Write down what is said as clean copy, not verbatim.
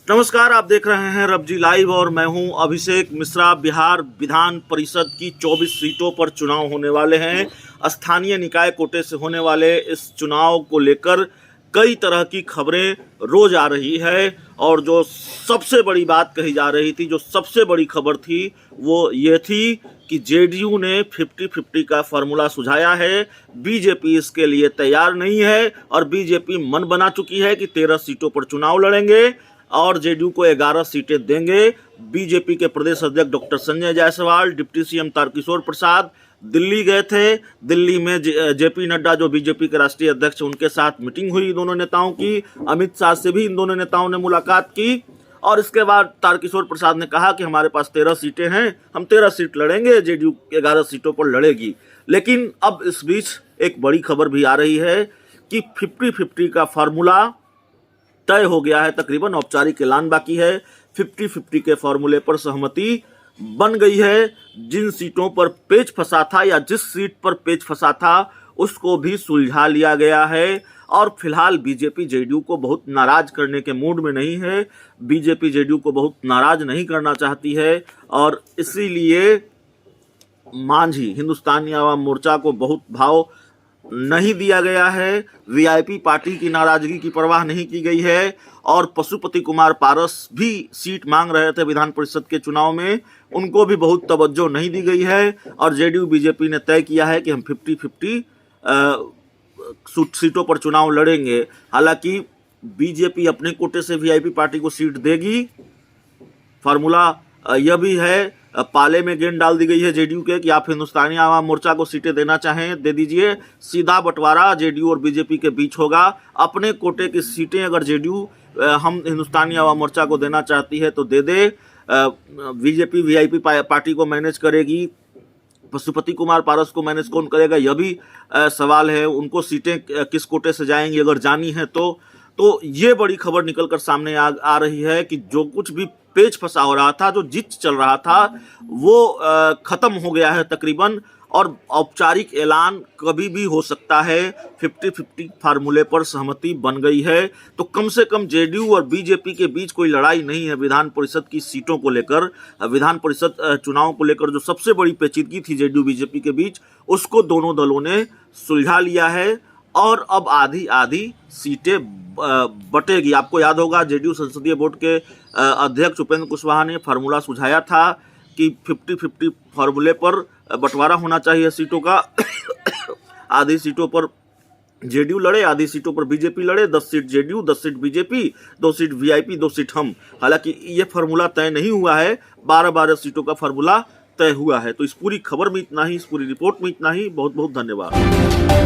नमस्कार, आप देख रहे हैं रबजी लाइव और मैं हूं अभिषेक मिश्रा। बिहार विधान परिषद की 24 सीटों पर चुनाव होने वाले हैं। स्थानीय निकाय कोटे से होने वाले इस चुनाव को लेकर कई तरह की खबरें रोज आ रही है और जो सबसे बड़ी बात कही जा रही थी, जो सबसे बड़ी खबर थी, वो ये थी कि जेडीयू ने 50-50 का फॉर्मूला सुझाया है। बीजेपी इसके लिए तैयार नहीं है और बीजेपी मन बना चुकी है कि 13 सीटों पर चुनाव लड़ेंगे और जेडीयू को 11 सीटें देंगे। बीजेपी के प्रदेश अध्यक्ष doctor Sanjay Jaiswal, deputy CM Tarkishore Prasad Delhi गए थे। दिल्ली में जेपी नड्डा जो बीजेपी के राष्ट्रीय अध्यक्ष, उनके साथ मीटिंग हुई दोनों नेताओं की। अमित शाह से भी इन दोनों नेताओं ने मुलाकात की और इसके बाद तारकिशोर प्रसाद ने कहा कि हमारे पास 13 सीटें हैं, हम 13 सीट लड़ेंगे, जेडीयू 11 सीटों पर लड़ेगी। लेकिन अब इस बीच एक बड़ी खबर भी आ रही है कि 50-50 का फार्मूला तय हो गया है। तकरीबन औपचारिक ऐलान बाकी है। 50-50 के फॉर्मूले पर सहमति बन गई है। जिन सीटों पर पेच फंसा था या जिस सीट पर पेच फंसा था उसको भी सुलझा लिया गया है और फिलहाल बीजेपी जेडीयू को बहुत नाराज करने के मूड में नहीं है। बीजेपी जेडीयू को बहुत नाराज नहीं करना चाहती है और इसीलिए मांझी हिंदुस्तानी आवाम मोर्चा को बहुत भाव नहीं दिया गया है। वीआईपी पार्टी की नाराजगी की परवाह नहीं की गई है और पशुपति कुमार पारस भी सीट मांग रहे थे विधान परिषद के चुनाव में, उनको भी बहुत तवज्जो नहीं दी गई है और जेडीयू बीजेपी ने तय किया है कि हम 50-50 सीटों पर चुनाव लड़ेंगे। हालांकि बीजेपी अपने कोटे से वीआईपी पार्टी को सीट देगी। फार्मूला यह भी है, पाले में गेंद डाल दी गई है जेडीयू के कि आप हिंदुस्तानी आवाम मोर्चा को सीटें देना चाहें दे दीजिए। सीधा बंटवारा जेडीयू और बीजेपी के बीच होगा। अपने कोटे की सीटें अगर जेडीयू हम हिंदुस्तानी आवाम मोर्चा को देना चाहती है तो दे दे। बीजेपी वीआईपी पार्टी को मैनेज करेगी, पशुपति कुमार पारस को मैनेज कौन करेगा, यह भी सवाल है। उनको सीटें किस कोटे से जाएंगी अगर जानी है तो ये बड़ी खबर निकलकर सामने आ रही है कि जो कुछ भी पेच फंसा हो रहा था, जो जिद चल रहा था, वो खत्म हो गया है तकरीबन और औपचारिक ऐलान कभी भी हो सकता है। 50-50 फार्मूले पर सहमति बन गई है तो कम से कम जेडीयू और बीजेपी के बीच कोई लड़ाई नहीं है विधान परिषद की सीटों को लेकर। विधान परिषद चुनाव को लेकर जो सबसे बड़ी पेचीदगी थी जेडीयू बीजेपी के बीच, उसको दोनों दलों ने सुलझा लिया है और अब आधी आधी सीटें बटेगी। आपको याद होगा जेडीयू संसदीय बोर्ड के अध्यक्ष उपेंद्र कुशवाहा ने फार्मूला सुझाया था कि 50-50 फार्मूले पर बंटवारा होना चाहिए सीटों का। आधी सीटों पर जेडीयू लड़े, आधी सीटों पर बीजेपी लड़े, 10 seat JDU, 10 seat BJP, 2 seat VIP, 2 seat हम। हालांकि ये फार्मूला तय नहीं हुआ है, 12-12 सीटों का फार्मूला तय हुआ है। तो इस पूरी खबर में इतना ही, इस पूरी रिपोर्ट में इतना ही। बहुत बहुत धन्यवाद।